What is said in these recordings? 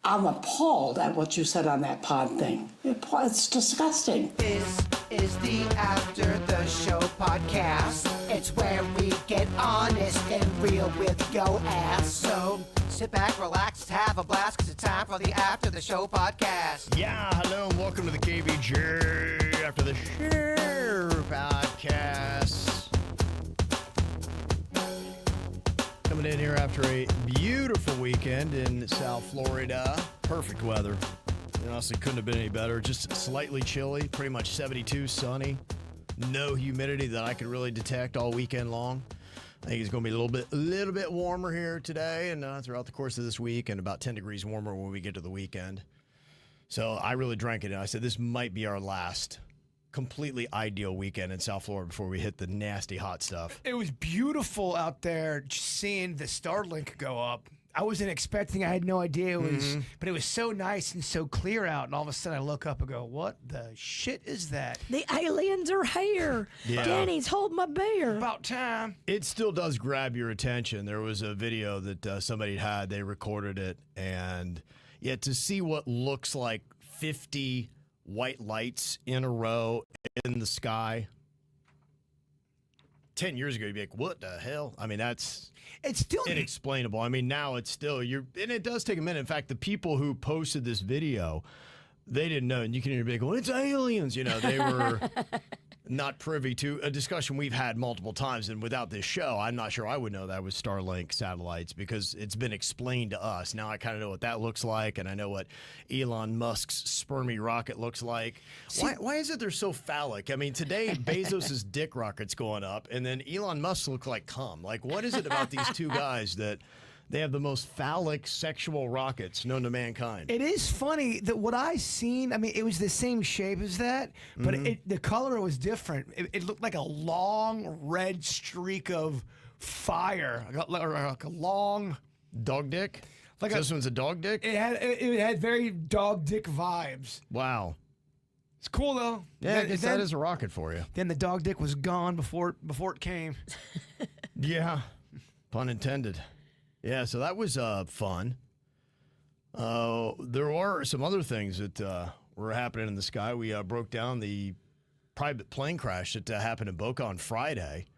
I'm appalled at what you said on that pod thing. It's disgusting. This is the After the Show podcast. It's where we get honest and real with yo ass. So sit back, relax, have a blast, because it's time for the After the Show podcast. Yeah, hello and welcome to the KVJ After the Show podcast. Coming in here after a beautiful weekend in South Florida. Perfect weather. Honestly, couldn't have been any better. Just slightly chilly, pretty much 72, sunny. No humidity that I could really detect all weekend long. I think it's going to be a little bit warmer here today and throughout the course of this week, and about 10 degrees warmer when we get to the weekend. So I really drank it, and I said this might be our last completely ideal weekend in South Florida before we hit the nasty hot stuff. It was beautiful out there, just seeing the Starlink go up. I wasn't expecting. I had no idea it was, but it was so nice and so clear out. And all of a sudden, I look up and go, "What the shit is that?" The aliens are here. Yeah. Danny's hold my beer. About time. It still does grab your attention. There was a video that somebody had. They recorded it, and yet to see what looks like 50 white lights in a row in the sky. 10 years ago, you'd be like, what the hell? I mean, it's still inexplainable. I mean, now it's still, and it does take a minute. In fact, the people who posted this video, they didn't know. And you can hear be like, well, it's aliens. You know, they were not privy to a discussion we've had multiple times. And without this show, I'm not sure I would know that was Starlink satellites because it's been explained to us. Now I kind of know what that looks like. And I know what Elon Musk's spermy rocket looks like. Why is it they're so phallic? I mean, today Bezos's dick rocket's going up and then Elon Musk looks like cum. Like, what is it about these two guys that they have the most phallic sexual rockets known to mankind? It is funny that what I seen, I mean, it was the same shape as that, but the color was different. It looked like a long red streak of fire, like a long Dog dick? Like So this one's a dog dick? It had very dog dick vibes. Wow. It's cool though. Yeah, I guess that is a rocket for you. Then the dog dick was gone before it came. Yeah, pun intended. Yeah, so that was fun. There were some other things that were happening in the sky. We broke down the private plane crash that happened in Boca on Friday.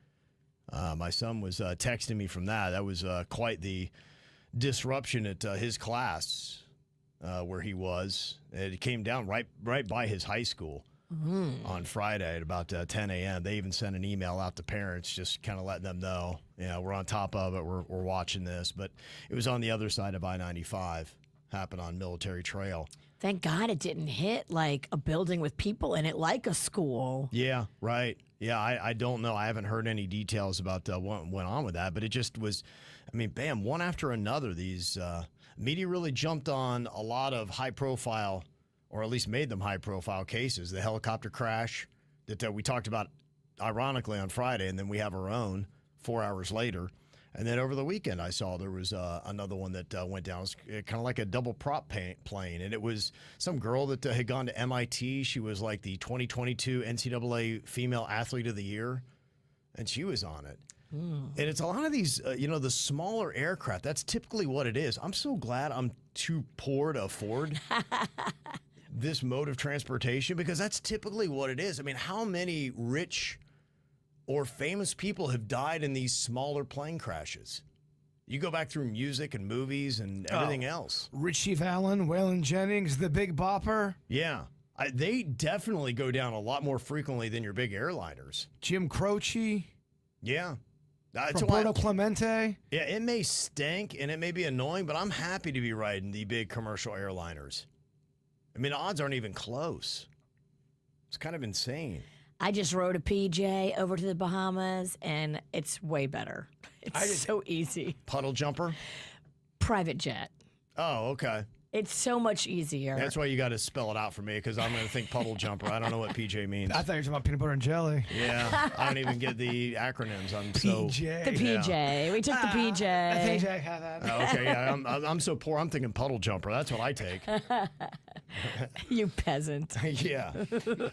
My son was texting me from that. That was quite the disruption at his class where he was. It came down right by his high school. On Friday at about 10 a.m. They even sent an email out to parents just kind of letting them know, we're on top of it, we're watching this. But it was on the other side of I-95, happened on Military Trail. Thank God it didn't hit like a building with people in it, like a school. Yeah, right. Yeah, I don't know. I haven't heard any details about what went on with that, but it just was, I mean, bam, one after another. These media really jumped on a lot of high-profile, or at least made them high-profile cases. The helicopter crash that we talked about, ironically, on Friday, and then we have our own 4 hours later. And then over the weekend, I saw there was another one that went down. It was kind of like a double prop plane, and it was some girl that had gone to MIT. She was like the 2022 NCAA Female Athlete of the Year, and she was on it. And it's a lot of these, the smaller aircraft. That's typically what it is. I'm so glad I'm too poor to afford this mode of transportation, because that's typically what it is. I mean, how many rich or famous people have died in these smaller plane crashes? You go back through music and movies and everything else. Richie Valens, Waylon Jennings, the Big Bopper. Yeah. They definitely go down a lot more frequently than your big airliners. Jim Croce. Yeah. Roberto Clemente. Yeah, it may stink and it may be annoying, but I'm happy to be riding the big commercial airliners. I mean, odds aren't even close. It's kind of insane. I just rode a PJ over to the Bahamas, and it's way better. It's so easy. Puddle jumper? Private jet. Oh, okay. It's so much easier. That's why you got to spell it out for me, because I'm going to think puddle jumper. I don't know what PJ means. I thought you were talking about peanut butter and jelly. Yeah, I don't even get the acronyms. I'm PJ. The PJ. Yeah. We took the PJ. The PJ had that. Oh, okay, yeah. I'm so poor. I'm thinking puddle jumper. That's what I take. You peasant. Yeah.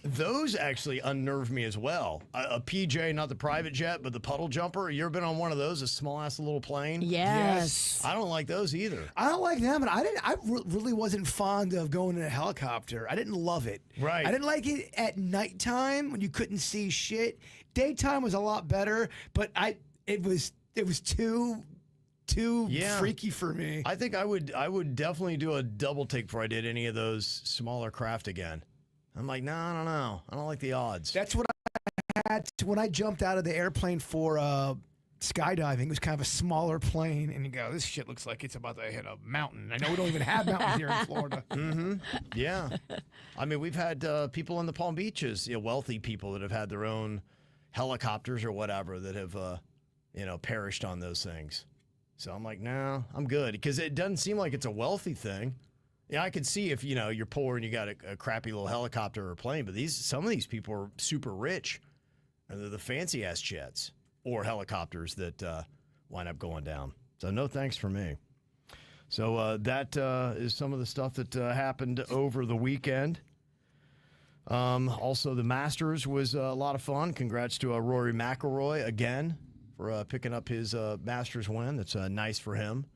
Those actually unnerve me as well. A PJ, not the private jet, but the puddle jumper. You ever been on one of those, a small-ass little plane? Yes. I don't like those either. I don't like them, and really wasn't fond of going in a helicopter. I didn't love it. Right. I didn't like it at nighttime when you couldn't see shit. Daytime was a lot better, but it was too freaky for me. I think I would definitely do a double take before I did any of those smaller craft again. I'm like, no, I don't know. I don't like the odds. That's what I had when I jumped out of the airplane for skydiving. It was kind of a smaller plane, and you go, this shit looks like it's about to hit a mountain. I know we don't even have mountains here in Florida. Yeah. I mean, we've had people in the Palm Beaches, wealthy people that have had their own helicopters or whatever that have, perished on those things. So I'm like, no, I'm good. Because it doesn't seem like it's a wealthy thing. Yeah, I could see if, you're poor and you got a crappy little helicopter or plane, but some of these people are super rich. And they're the fancy-ass jets or helicopters that wind up going down. So no thanks for me. So that is some of the stuff that happened over the weekend. Also, the Masters was a lot of fun. Congrats to Rory McIlroy again for picking up his Masters win. That's nice for him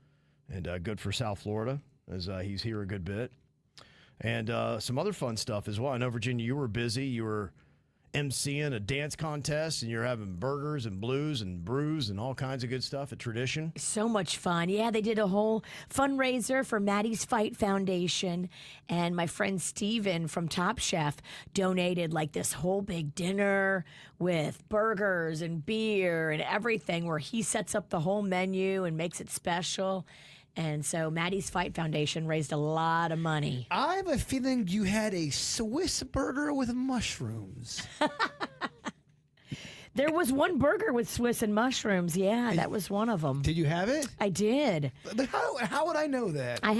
and good for South Florida as he's here a good bit. And some other fun stuff as well. I know, Virginia, you were busy. You were emceeing a dance contest, and you're having burgers and blues and brews and all kinds of good stuff at Tradition. So much fun. Yeah, they did a whole fundraiser for Maddie's Fight Foundation, and my friend Steven from Top Chef donated like this whole big dinner with burgers and beer and everything where he sets up the whole menu and makes it special. And so Maddie's Fight Foundation raised a lot of money. I have a feeling you had a Swiss burger with mushrooms. There was one burger with Swiss and mushrooms. Yeah, that was one of them. Did you have it? I did. How would I know that? I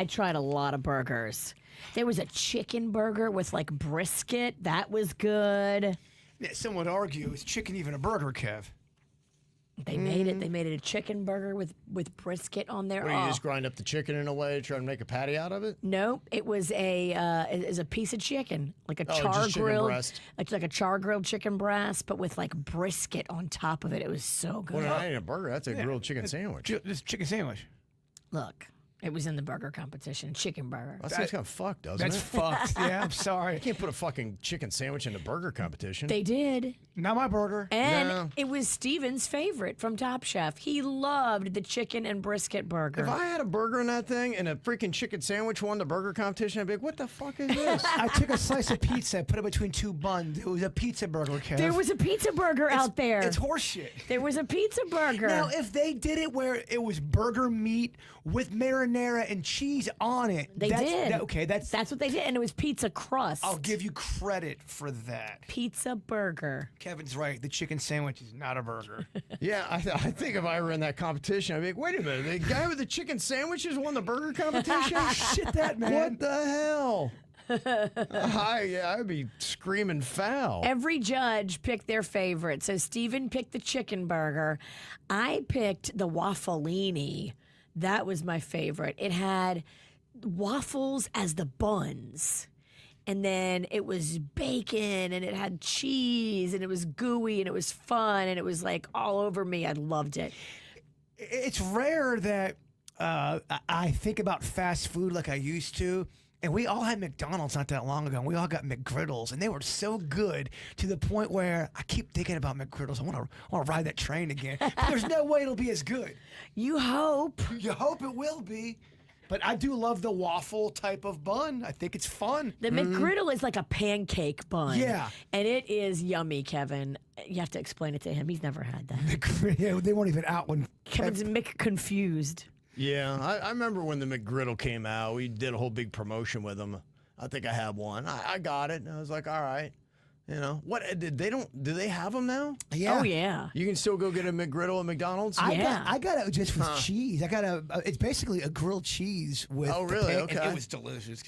tried a lot of burgers. There was a chicken burger with like brisket. That was good. Yeah, some would argue, is chicken even a burger, Kev? They made it. They made it a chicken burger with brisket on there. Where you just grind up the chicken in a way to try and make a patty out of it? Nope, it was a piece of chicken, like a char just chicken grilled, breast. it's like a char grilled chicken breast, but with like brisket on top of it. It was so good. Well, that ain't a burger. That's a grilled chicken sandwich. Just chicken sandwich. Look, it was in the burger competition, chicken burger. That sounds kind of fucked, doesn't That's it? fucked. Yeah, I'm sorry. You can't put a fucking chicken sandwich in a burger competition. They did. Not my burger. And No. it was Steven's favorite from Top Chef. He loved the chicken and brisket burger. If I had a burger in that thing and a freaking chicken sandwich won the burger competition, I'd be like, what the fuck is this? I took a slice of pizza, put it between two buns. It was a pizza burger, Kev. There was a pizza burger out there. It's horseshit. There was a pizza burger. Now, if they did it where it was burger meat with marinara and cheese on it, They did. That's what they did, and it was pizza crust. I'll give you credit for that. Pizza burger. Kevin's right. The chicken sandwich is not a burger. Yeah, I think if I were in that competition, I'd be like, wait a minute, the guy with the chicken sandwiches won the burger competition? Shit, that man. What the hell? I'd be screaming foul. Every judge picked their favorite. So Steven picked the chicken burger. I picked the waffleini. That was my favorite. It had waffles as the buns. And then it was bacon and it had cheese and it was gooey and it was fun and it was like all over me. I loved it. It's rare that I think about fast food like I used to. And we all had McDonald's not that long ago, and we all got McGriddles, and they were so good to the point where I keep thinking about McGriddles. I want to ride that train again. But there's no way it'll be as good. You hope. You hope it will be. But I do love the waffle type of bun. I think it's fun. The McGriddle is like a pancake bun. Yeah. And it is yummy, Kevin. You have to explain it to him. He's never had that. Yeah, they weren't even out when Kevin's confused. Yeah, I remember when the McGriddle came out. We did a whole big promotion with them. I think I had one. I got it, and I was like, all right. What do they have them now? Yeah. Oh, yeah. You can still go get a McGriddle at McDonald's? I got it just with cheese. I got it's basically a grilled cheese with. Oh, really? and Okay. it was delicious.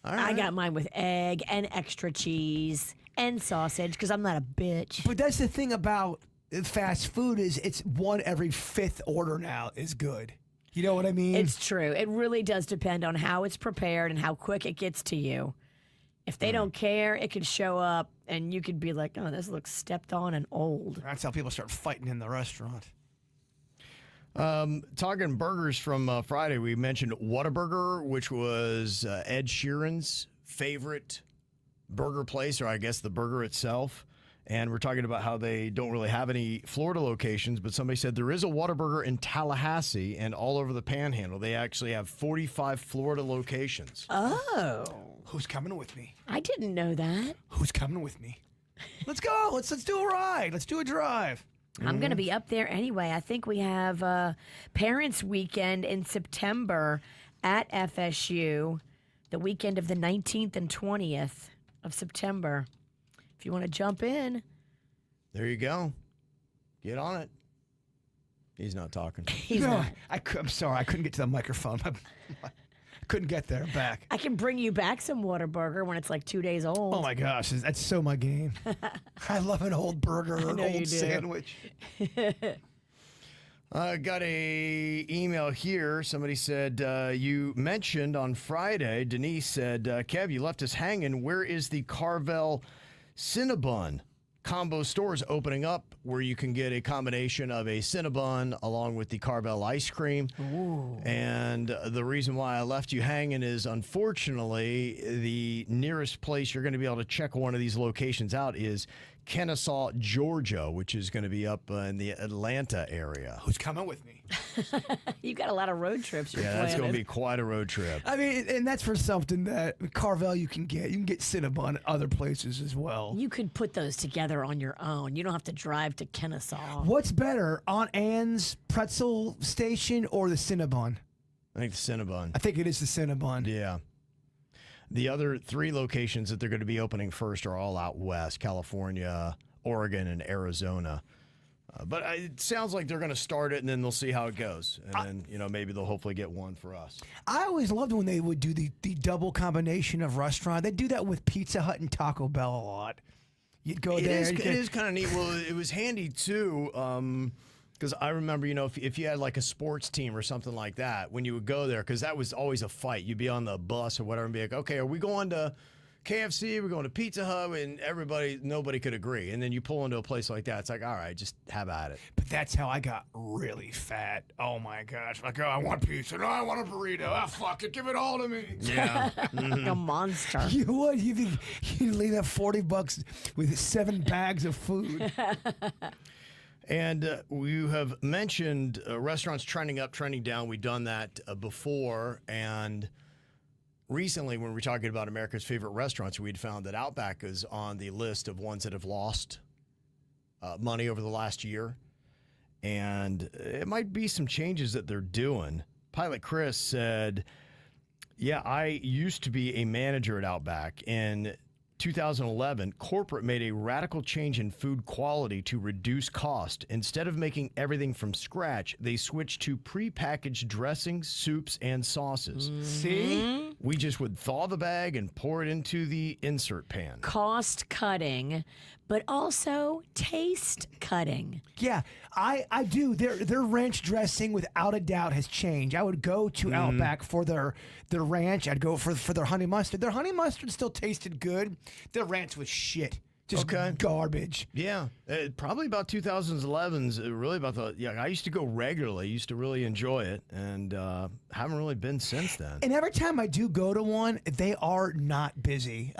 All right. I got mine with egg and extra cheese and sausage because I'm not a bitch. But that's the thing about fast food is it's one every fifth order now is good. You know what I mean? It's true. It really does depend on how it's prepared and how quick it gets to you. If they don't care, it could show up and you could be like, oh, this looks stepped on and old. That's how people start fighting in the restaurant. Talking burgers from Friday, we mentioned Whataburger, which was Ed Sheeran's favorite burger place, or I guess the burger itself. And we're talking about how they don't really have any Florida locations, but somebody said there is a Whataburger in Tallahassee and all over the Panhandle. They actually have 45 Florida locations. Oh. Who's coming with me? I didn't know that. Who's coming with me? Let's go. Let's do a ride. Let's do a drive. I'm going to be up there anyway. I think we have Parents Weekend in September at FSU, the weekend of the 19th and 20th of September. If you want to jump in. There you go. Get on it. He's not talking. He's not. I'm sorry. I couldn't get to the microphone. I couldn't get there. I'm back. I can bring you back some Whataburger when it's like 2 days old. Oh, my gosh. That's so my game. I love an old burger or an old sandwich. I got a email here. Somebody said, you mentioned on Friday, Denise said, Kev, you left us hanging. Where is the Carvel Cinnabon combo stores opening up where you can get a combination of a Cinnabon along with the Carvel ice cream? Ooh. And the reason why I left you hanging is, unfortunately, the nearest place you're going to be able to check one of these locations out is Kennesaw, Georgia, which is going to be up in the Atlanta area. Who's coming with me? You've got a lot of road trips you're planning. That's going to be quite a road trip. I mean, and that's for something that Carvel you can get. You can get Cinnabon at other places as well. You could put those together on your own. You don't have to drive to Kennesaw. What's better, Aunt Anne's pretzel station or the Cinnabon? I think the Cinnabon. I think it is the Cinnabon. Yeah. The other 3 locations that they're going to be opening first are all out west: California, Oregon, and Arizona. But it sounds like they're going to start it, and then they'll see how it goes. And then, maybe they'll hopefully get one for us. I always loved when they would do the double combination of restaurant. They do that with Pizza Hut and Taco Bell a lot. You'd go there. It is kind of neat. Well, it was handy, too, because I remember, if you had like a sports team or something like that, when you would go there, because that was always a fight. You'd be on the bus or whatever and be like, okay, are we going to KFC? We're going to Pizza Hut? And nobody could agree. And then you pull into a place like that. It's like, all right, just have at it. But that's how I got really fat. Oh, my gosh. Like, oh, I want pizza. No, I want a burrito. Ah, fuck it. Give it all to me. Yeah. Like a monster. You would. You'd leave that $40 with 7 bags of food. And you have mentioned restaurants trending up, trending down. We've done that before. And recently, when we were talking about America's favorite restaurants, we'd found that Outback is on the list of ones that have lost money over the last year. And it might be some changes that they're doing. Pilot Chris said, yeah, I used to be a manager at Outback. In 2011, corporate made a radical change in food quality to reduce cost. Instead of making everything from scratch, they switched to prepackaged dressings, soups, and sauces. See? We just would thaw the bag and pour it into the insert pan. Cost cutting, but also taste cutting. Yeah, I do. Their ranch dressing, without a doubt, has changed. I would go to Outback for their ranch. I'd go for their honey mustard. Their honey mustard still tasted good. Their ranch was shit. Just garbage. Yeah, probably about 2011's really about I used to go regularly, used to really enjoy it, and haven't really been since then. And every time I do go to one, they are not busy.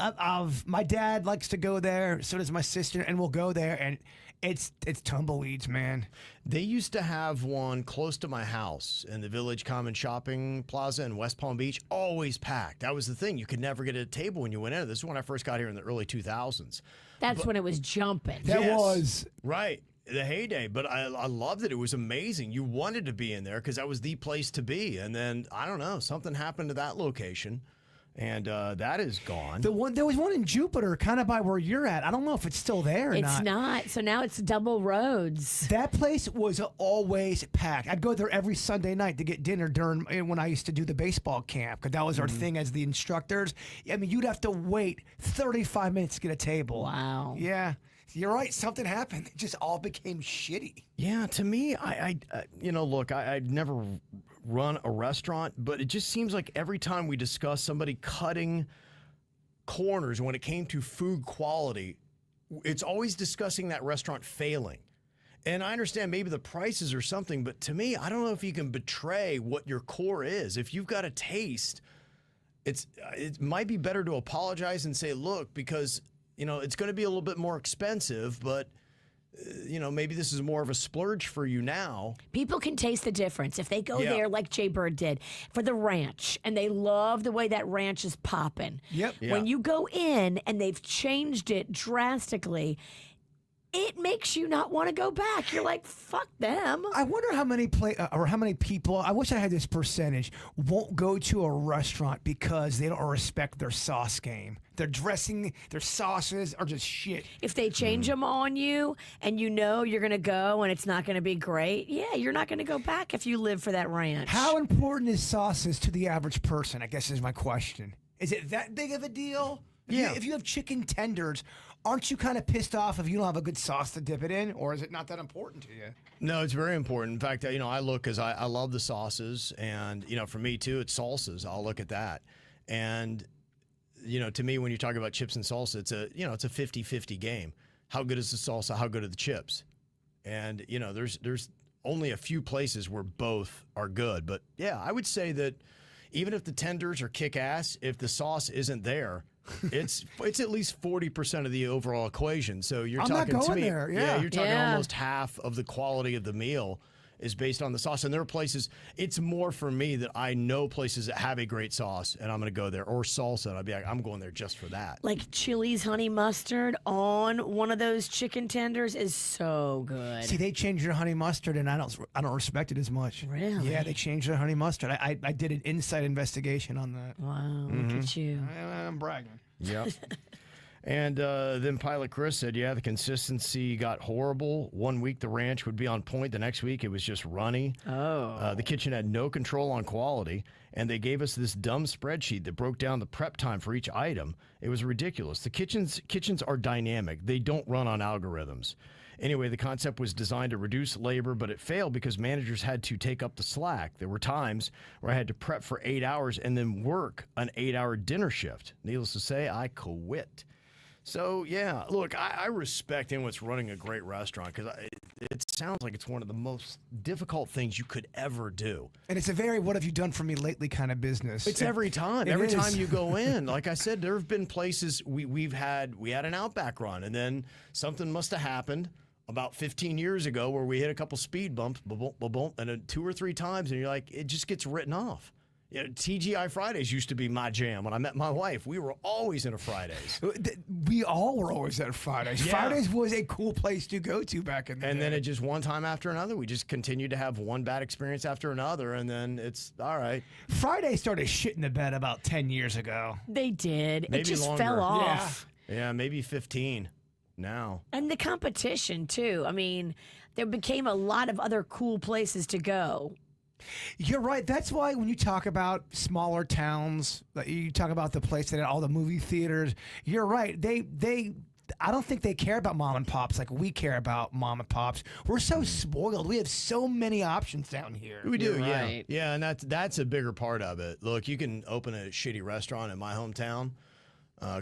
My dad likes to go there, so does my sister, and we'll go there, and it's tumbleweeds, man. They used to have one close to my house in the Village Common Shopping Plaza in West Palm Beach, always packed. That was the thing. You could never get a table when you went in. This is when I first got here in the early 2000s. That's when it was jumping. That was. Right. The heyday. But I loved it. It was amazing. You wanted to be in there because that was the place to be. And then, I don't know, something happened to that location. And that is gone. There was one in Jupiter, kind of by where you're at. I don't know if it's still there or not. It's not. So now it's double roads. That place was always packed. I'd go there every Sunday night to get dinner when I used to do the baseball camp, because that was our thing as the instructors. I mean, you'd have to wait 35 minutes to get a table. Wow. Yeah. You're right. Something happened. It just all became shitty. Yeah, to me, look, I'd never run a restaurant, but it just seems like every time we discuss somebody cutting corners when it came to food quality, it's always discussing that restaurant failing. And I understand maybe the prices or something, but to me, I don't know if you can betray what your core is. If you've got a taste, it might be better to apologize and say, look, because, it's going to be a little bit more expensive, but maybe this is more of a splurge for you now. People can taste the difference if they go there like Jbird did for the ranch, and they love the way that ranch is popping. Yep. Yeah. When you go in and they've changed it drastically, it makes you not want to go back. You're like, fuck them. I wonder how many how many people, I wish I had this percentage, won't go to a restaurant because they don't respect their sauce game. Their dressing, their sauces are just shit. If they change them on you and you know you're going to go and it's not going to be great, you're not going to go back if you live for that ranch. How important is sauces to the average person, I guess is my question. Is it that big of a deal? If you have chicken tenders, aren't you kind of pissed off if you don't have a good sauce to dip it in? Or is it not that important to you? No, it's very important. In fact, I look because I love the sauces. And, for me, too, it's salsas. I'll look at that. And, to me, when you talk about chips and salsa, it's a 50-50 game. How good is the salsa? How good are the chips? And, there's only a few places where both are good. But, yeah, I would say that even if the tenders are kick-ass, if the sauce isn't there, it's at least 40% of the overall equation. So you're I'm talking not to going me, there. Yeah. you're talking almost half of the quality of the meal is based on the sauce. And there are places, it's more for me that I know places that have a great sauce and I'm going to go there, or salsa, and I'd be like, I'm going there just for that. Like Chili's honey mustard on one of those chicken tenders is so good. See, they changed their honey mustard, and I don't respect it as much. Really? Yeah, they changed their honey mustard. I did an inside investigation on that. Wow, look at you. I'm bragging. Yep. And then Pilot Chris said, the consistency got horrible. 1 week the ranch would be on point. The next week it was just runny. Oh. The kitchen had no control on quality. And they gave us this dumb spreadsheet that broke down the prep time for each item. It was ridiculous. The kitchens are dynamic. They don't run on algorithms. Anyway, the concept was designed to reduce labor, but it failed because managers had to take up the slack. There were times where I had to prep for 8 hours and then work an 8-hour dinner shift. Needless to say, I quit. So, yeah, look, I respect anyone that's running a great restaurant because it sounds like it's one of the most difficult things you could ever do. And it's a very what have you done for me lately kind of business. It's every time. It Every is. time you go in. Like I said, there have been places we had an Outback run, and then something must have happened about 15 years ago where we hit a couple speed bumps, and then 2 or 3 times, and you're like, it just gets written off. TGI Fridays used to be my jam. When I met my wife, we were always in a Fridays. We all were always at Fridays. Yeah. Fridays was a cool place to go to back in the day. And then it just one time after another, we just continued to have one bad experience after another, and then it's all right. Friday started shitting the bed about 10 years ago. They did. Maybe it just longer. fell off. Yeah, maybe 15 now. And the competition, too. I mean, there became a lot of other cool places to go. You're right. That's why when you talk about smaller towns, like you talk about the place that had all the movie theaters, you're right. I don't think they care about mom and pops like we care about mom and pops. We're so spoiled. We have so many options down here. We do, You're yeah. right. Yeah, and that's a bigger part of it. Look, you can open a shitty restaurant in my hometown,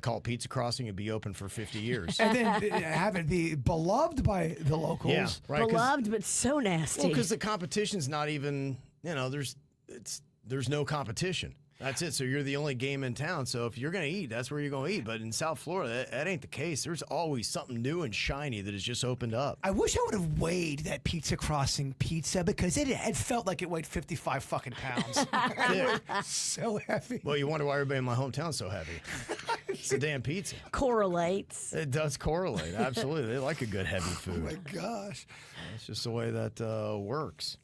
call it Pizza Crossing, and be open for 50 years. And then have it be beloved by the locals. Yeah, right. 'Cause- Beloved, but so nasty. Well, because the competition's not even, there's no competition. That's it. So you're the only game in town. So if you're going to eat, that's where you're going to eat. But in South Florida, that ain't the case. There's always something new and shiny that has just opened up. I wish I would have weighed that Pizza Crossing pizza because it felt like it weighed 55 fucking pounds. So heavy. Well, you wonder why everybody in my hometown's so heavy. It's a damn pizza. Correlates. It does correlate. Absolutely. They like a good heavy food. Oh my gosh. It's just the way that works.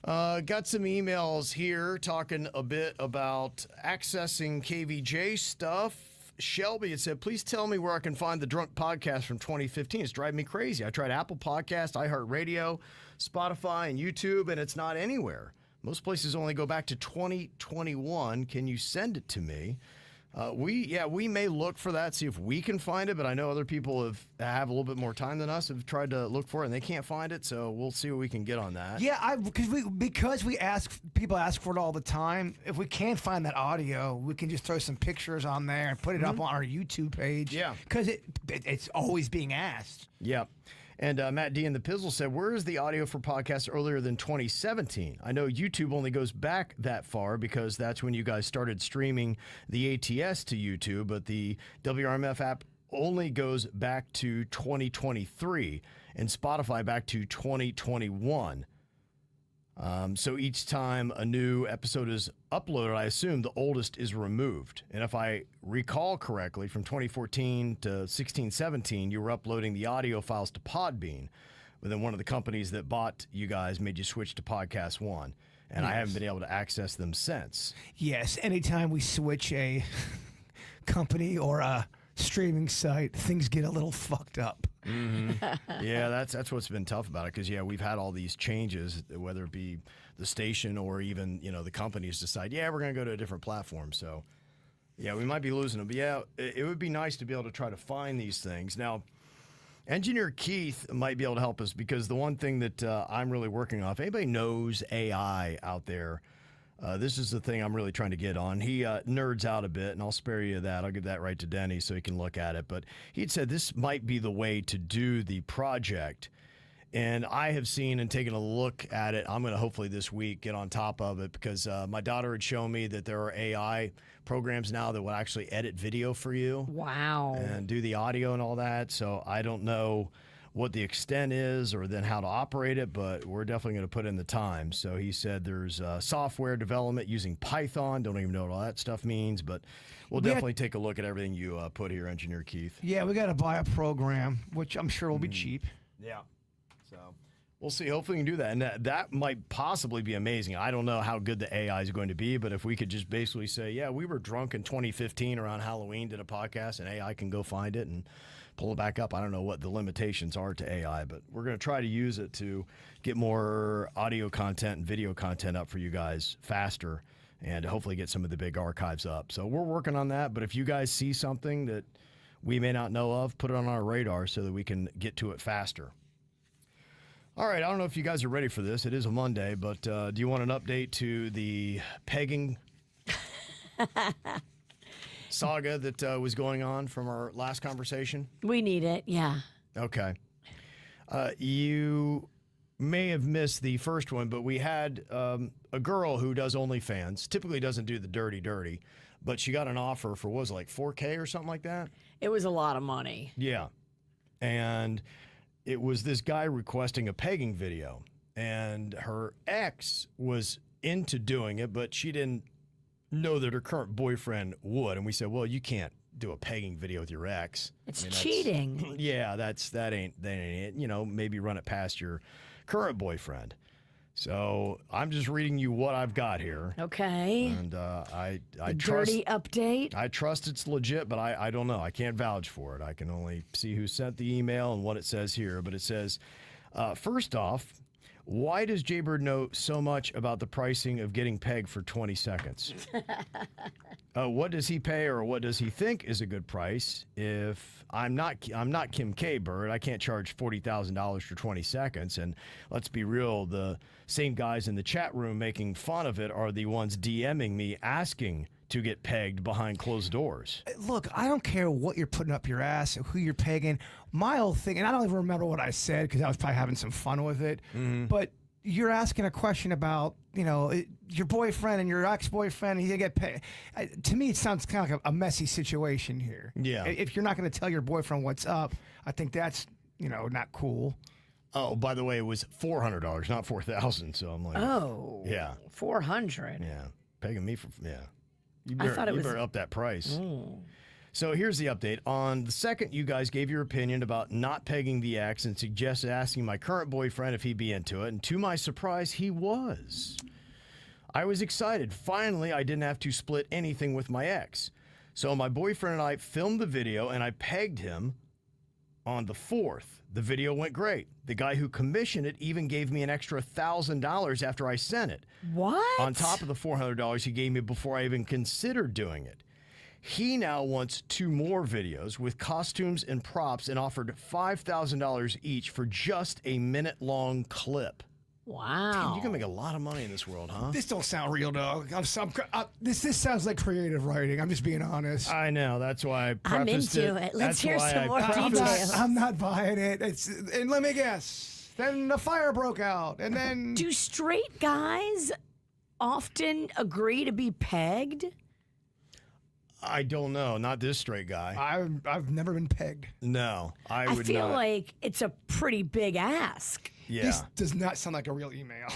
Got some emails here talking a bit about accessing KVJ stuff. Shelby had said, please tell me where I can find the Drunk Podcast from 2015. It's driving me crazy. I tried Apple Podcast, iHeartRadio, Spotify, and YouTube, and it's not anywhere. Most places only go back to 2021. Can you send it to me? We may look for that, see if we can find it, but I know other people have a little bit more time than us, have tried to look for it, and they can't find it, so we'll see what we can get on that. Yeah, because people ask for it all the time. If we can't find that audio, we can just throw some pictures on there and put it up on our YouTube page. Yeah. Because it's always being asked. Yeah. And Matt D in the Pizzle said, where is the audio for podcasts earlier than 2017? I know YouTube only goes back that far because that's when you guys started streaming the ATS to YouTube, but the WRMF app only goes back to 2023 and Spotify back to 2021. So each time a new episode is uploaded, I assume the oldest is removed. And if I recall correctly, from 2014 to 16, 17, you were uploading the audio files to Podbean. But then one of the companies that bought you guys made you switch to Podcast One. And I haven't been able to access them since. Yes, anytime we switch a company or a streaming site, things get a little fucked up. Yeah, that's what's been tough about it because, we've had all these changes, whether it be the station or even, the companies decide, we're going to go to a different platform. So, we might be losing them. But, it would be nice to be able to try to find these things. Now, Engineer Keith might be able to help us because the one thing that I'm really working on, if anybody knows AI out there, this is the thing I'm really trying to get on. He nerds out a bit, and I'll spare you that. I'll give that right to Denny so he can look at it. But he'd said this might be the way to do the project. And I have seen and taken a look at it. I'm going to hopefully this week get on top of it because my daughter had shown me that there are AI programs now that will actually edit video for you. Wow. And do the audio and all that. So I don't know what the extent is or then how to operate it, but we're definitely going to put in the time. So he said there's software development using Python. Don't even know what all that stuff means, but we'll definitely take a look at everything you put here, Engineer Keith. Yeah, we got to buy a program, which I'm sure will be cheap. Yeah. So we'll see. Hopefully we can do that. And that might possibly be amazing. I don't know how good the AI is going to be, but if we could just basically say, we were drunk in 2015 around Halloween, did a podcast, and AI can go find it and pull it back up. I don't know what the limitations are to AI, but we're going to try to use it to get more audio content and video content up for you guys faster and hopefully get some of the big archives up. So we're working on that, but if you guys see something that we may not know of, put it on our radar so that we can get to it faster. All right, I don't know if you guys are ready for this. It is a Monday, but do you want an update to the pegging saga that was going on from our last conversation? We need it, yeah. Okay. You may have missed the first one, but we had a girl who does OnlyFans, typically doesn't do the dirty, but she got an offer for, what was it, like $4K or something like that? It was a lot of money. Yeah. And it was this guy requesting a pegging video, and her ex was into doing it, but she didn't know that her current boyfriend would. And we said, well, you can't do a pegging video with your ex. It's cheating. Yeah, that ain't it. Maybe run it past your current boyfriend. So I'm just reading you what I've got here. Okay. And I trust. Dirty update. I trust it's legit, but I don't know. I can't vouch for it. I can only see who sent the email and what it says here. But it says, first off, why does Jbird know so much about the pricing of getting pegged for 20 seconds? What does he pay, or what does he think is a good price? If I'm not Kim K. Bird, I can't charge $40,000 for 20 seconds. And let's be real, the same guys in the chat room making fun of it are the ones DMing me asking to get pegged behind closed doors. Look, I don't care what you're putting up your ass or who you're pegging. My whole thing, and I don't even remember what I said because I was probably having some fun with it, but you're asking a question about, your boyfriend and your ex-boyfriend, and you get paid. To me, it sounds kind of like a messy situation here. Yeah. If you're not going to tell your boyfriend what's up, I think that's, not cool. Oh, by the way, it was $400, not $4,000. So I'm like, oh, yeah, 400. Yeah, pegging me for You I thought it was better up that price. So here's the update. On the second, you guys gave your opinion about not pegging the ex and suggested asking my current boyfriend if he'd be into it. And to my surprise, he was. I was excited. Finally, I didn't have to split anything with my ex. So my boyfriend and I filmed the video, and I pegged him on the 4th. The video went great. The guy who commissioned it even gave me an extra $1,000 after I sent it. What? On top of the $400 he gave me before I even considered doing it. He now wants 2 more videos with costumes and props and offered $5,000 each for just a minute-long clip. Wow. You can make a lot of money in this world, huh? This don't sound real, though. This sounds like creative writing. I'm just being honest. I know. That's why I I'm prefaced into it. Let's That's hear why some I more prefaced- details. I'm not buying it. And let me guess. Then the fire broke out, and then Do straight guys often agree to be pegged? I don't know. Not this straight guy. I've never been pegged. No, I I would feel not. like it's a pretty big ask. Yeah. This does not sound like a real email.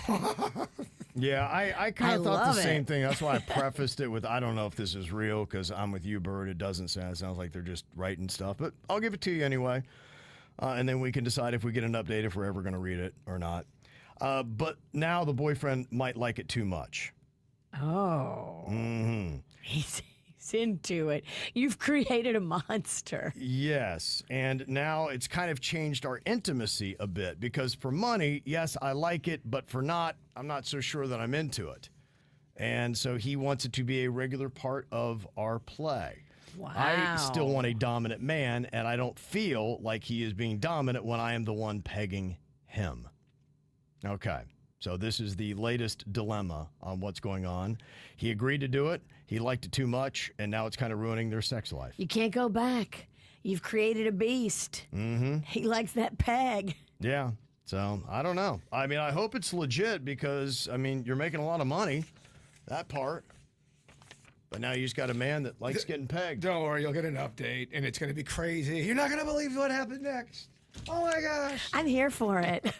Yeah, I kind I of thought love the same it. thing. That's why I prefaced it with, I don't know if this is real, because I'm with you, Bird. It doesn't sound. It sounds like they're just writing stuff, but I'll give it to you anyway. And then we can decide if we get an update, if we're ever going to read it or not. But now the boyfriend might like it too much. Oh. Mm-hmm. He's into it. You've created a monster. Yes, and now it's kind of changed our intimacy a bit, because for money, yes, I like it, but for not, I'm not so sure that I'm into it. And so he wants it to be a regular part of our play. Wow. I still want a dominant man, and I don't feel like he is being dominant when I am the one pegging him. Okay, so this is the latest dilemma on what's going on. He agreed to do it. He liked it too much, and now it's kind of ruining their sex life. You can't go back. You've created a beast. Mm-hmm. He likes that peg. Yeah, so I don't know. I mean, I hope it's legit, because, I mean, you're making a lot of money, that part. But now you just got a man that likes getting pegged. Don't worry, you'll get an update, and it's going to be crazy. You're not going to believe what happened next. Oh, my gosh. I'm here for it.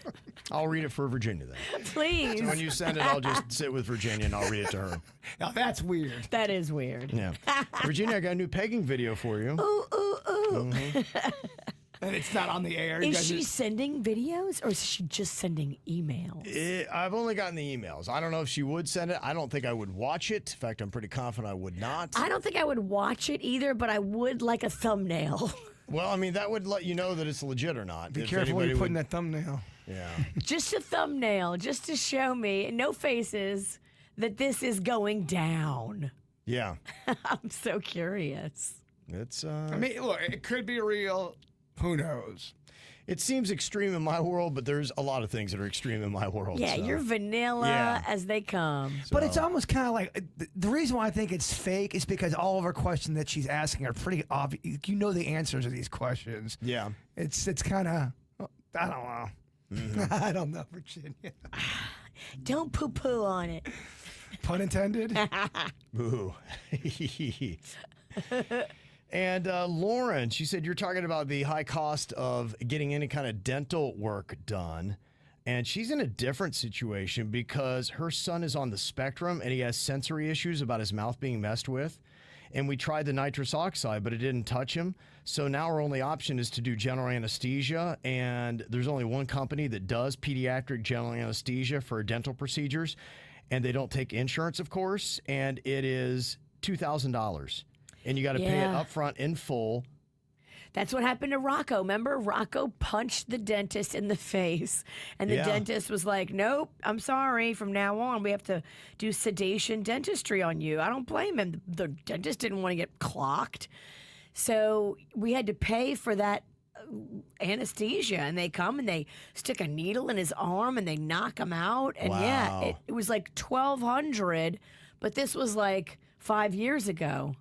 I'll read it for Virginia then. Please. So when you send it, I'll just sit with Virginia and I'll read it to her. Now, that's weird. That is weird. Yeah. Virginia, I got a new pegging video for you. Ooh, ooh, ooh. And it's not on the air. You Is guys she are- sending videos or is she just sending emails? I've only gotten the emails. I don't know if she would send it. I don't think I would watch it. In fact, I'm pretty confident I would not. I don't think I would watch it either, but I would like a thumbnail. Well, I mean, that would let you know that it's legit or not. Be If careful when anybody you put in would- that thumbnail. Yeah. Just a thumbnail, just to show me, no faces, that this is going down. Yeah. I'm so curious. It's I mean, look, it could be real. Who knows? it seems extreme in my world, but there's a lot of things that are extreme in my world. Yeah, so. you're vanilla Yeah. as they come. But it's almost kind of like the reason why I think it's fake is because all of her questions that she's asking are pretty obvious. You know the answers to these questions. Yeah. It's kind of, I don't know. Mm-hmm. I don't know, Virginia. Don't poo-poo on it. Pun intended. Boo. And Lauren, she said, you're talking about the high cost of getting any kind of dental work done. And she's in a different situation because her son is on the spectrum and he has sensory issues about his mouth being messed with. And we tried the nitrous oxide, but it didn't touch him. So now our only option is to do general anesthesia. And there's only one company that does pediatric general anesthesia for dental procedures. And they don't take insurance, of course. And it is $2,000. And you got to pay it Yeah. up front in full. That's what happened to Rocco. Remember, Rocco punched the dentist in the face, and the Yeah. dentist was like, "Nope, I'm sorry. From now on, we have to do sedation dentistry on you." I don't blame him. The dentist didn't want to get clocked, so we had to pay for that anesthesia. And they come and they stick a needle in his arm and they knock him out. And yeah, Wow. it was like $1,200, but this was like 5 years ago.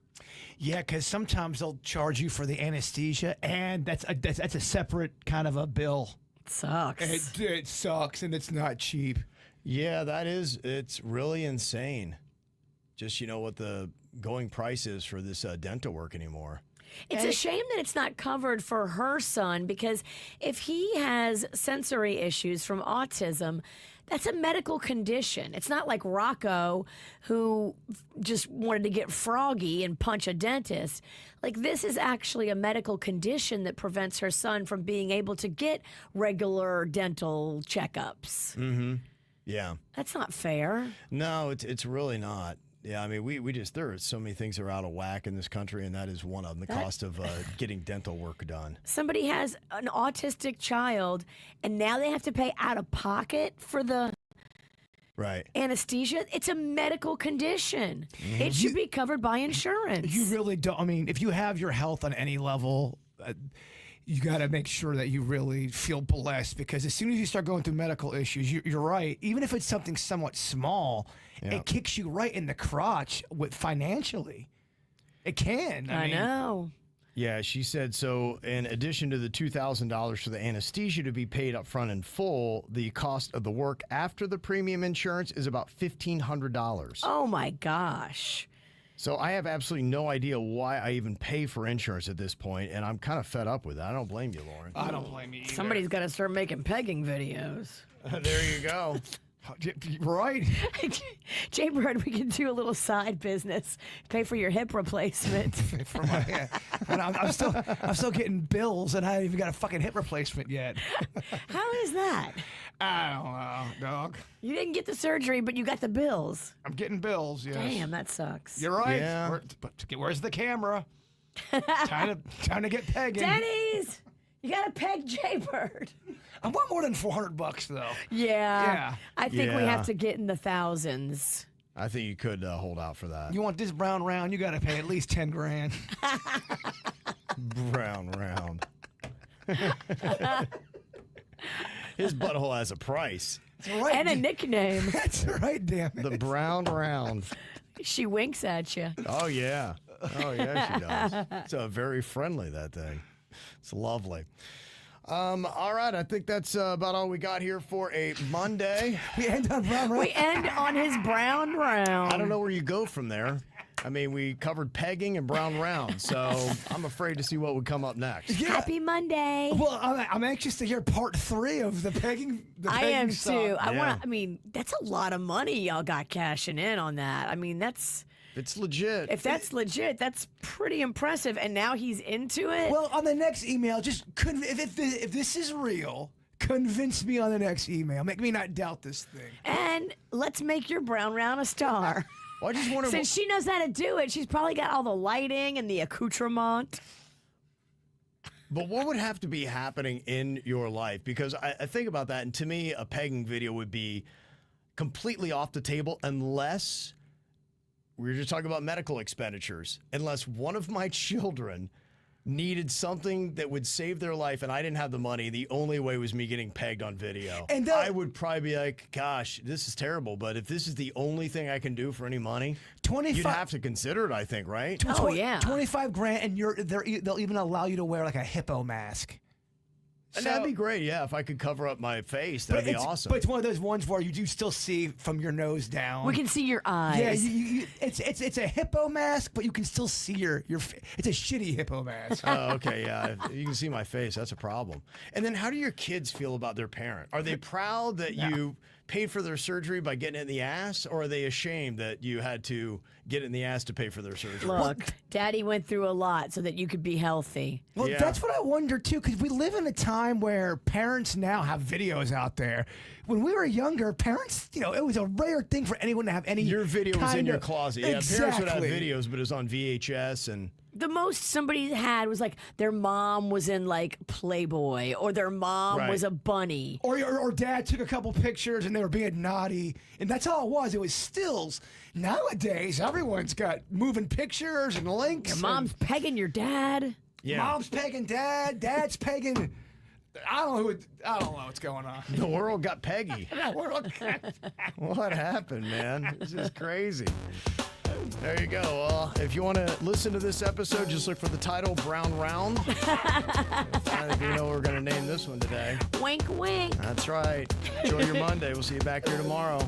Yeah, because sometimes they'll charge you for the anesthesia, and that's a separate kind of a bill. It sucks. It sucks, and it's not cheap. Yeah, it's really insane. Just, what the going price is for this dental work anymore. It's a shame that it's not covered for her son, because if he has sensory issues from autism, that's a medical condition. It's not like Rocco, who just wanted to get froggy and punch a dentist. Like, this is actually a medical condition that prevents her son from being able to get regular dental checkups. Mm-hmm. Yeah. That's not fair. No, it's really not. Yeah, I mean, we just, there are so many things that are out of whack in this country, and that is one of them, the cost of getting dental work done. Somebody has an autistic child, and now they have to pay out of pocket for the Right. anesthesia. It's a medical condition. It should be covered by insurance. You really don't. I mean, if you have your health on any level, you got to make sure that you really feel blessed, because as soon as you start going through medical issues, you're right. Even if it's something somewhat small, it kicks you right in the crotch with financially. It can. I mean, know. Yeah, she said, so in addition to the $2,000 for the anesthesia to be paid up front in full, the cost of the work after the premium insurance is about $1,500. Oh my gosh. So I have absolutely no idea why I even pay for insurance at this point, and I'm kind of fed up with it. I don't blame you, Lauren. I don't blame you either. Somebody's got to start making pegging videos. There you go. Right. Jbird, we can do a little side business. Pay for your hip replacement. For my, yeah. And I'm still getting bills, and I haven't even got a fucking hip replacement yet. How is that? I don't know, dog. You didn't get the surgery, but you got the bills. I'm getting bills. Yes. Damn, that sucks. You're right. Yeah. Where's the camera? time to get pegging. Denny's, you got to peg Jbird. I want more than $400 though. Yeah. I think we Yeah. have to get in the thousands. I think you could hold out for that. You want this brown round? You got to pay at least $10,000. Brown round. His butthole has a price. That's right. And a nickname. That's right, damn it. The brown round. She winks at you. Oh, yeah. Oh, yeah, she does. It's very friendly, that thing. It's lovely. All right, I think that's about all we got here for a Monday. We end on brown round. We end on his brown round. I don't know where you go from there. I mean, we covered pegging and brown round, so I'm afraid to see what would come up next. Yeah. Happy Monday. Well, I'm anxious to hear part 3 of the pegging. I am song. too. Yeah. I mean, that's a lot of money y'all got cashing in on that. I mean, It's legit. if that's legit, that's pretty impressive. And now he's into it. Well, on the next email, just if this is real, convince me on the next email. Make me not doubt this thing. And let's make your brown round a star. Well, I just wonder. Since she knows how to do it, she's probably got all the lighting and the accoutrement. But what would have to be happening in your life? Because I think about that, and to me, a pegging video would be completely off the table unless we were just talking about medical expenditures. Unless one of my children needed something that would save their life and I didn't have the money, the only way was me getting pegged on video. And I would probably be like, gosh, this is terrible, but if this is the only thing I can do for any money, 25 you'd have to consider it, I think, right? Oh, yeah. $25,000, and they'll even allow you to wear like a hippo mask. And that'd be great, yeah, if I could cover up my face, that'd be awesome. But it's one of those ones where you do still see from your nose down. We can see your eyes. Yeah, it's a hippo mask, but you can still see your it's a shitty hippo mask. Oh, okay, yeah. You can see my face. That's a problem. And then how do your kids feel about their parent? Are they proud that you paid for their surgery by getting it in the ass, or are they ashamed that you had to get it in the ass to pay for their surgery? Look, Daddy went through a lot so that you could be healthy. Well, Yeah. that's what I wonder too, because we live in a time where parents now have videos out there. When we were younger, parents, it was a rare thing for anyone to have any. Your video was in kind your of- closet. Yeah, parents would have Exactly. videos, but it was on VHS and. The most somebody had was like their mom was in like Playboy or their mom Right. was a bunny. Or dad took a couple pictures and they were being naughty, and that's all it was. It was stills. Nowadays, everyone's got moving pictures and links. Your mom's pegging your dad. Yeah. Mom's pegging dad. Dad's pegging. I don't know what's going on. The world got Peggy. What happened, man? This is crazy. There you go. Well, if you want to listen to this episode, just look for the title, Brown Round. I think we know what we're going to name this one today. Wink, wink. That's right. Enjoy your Monday. We'll see you back here tomorrow.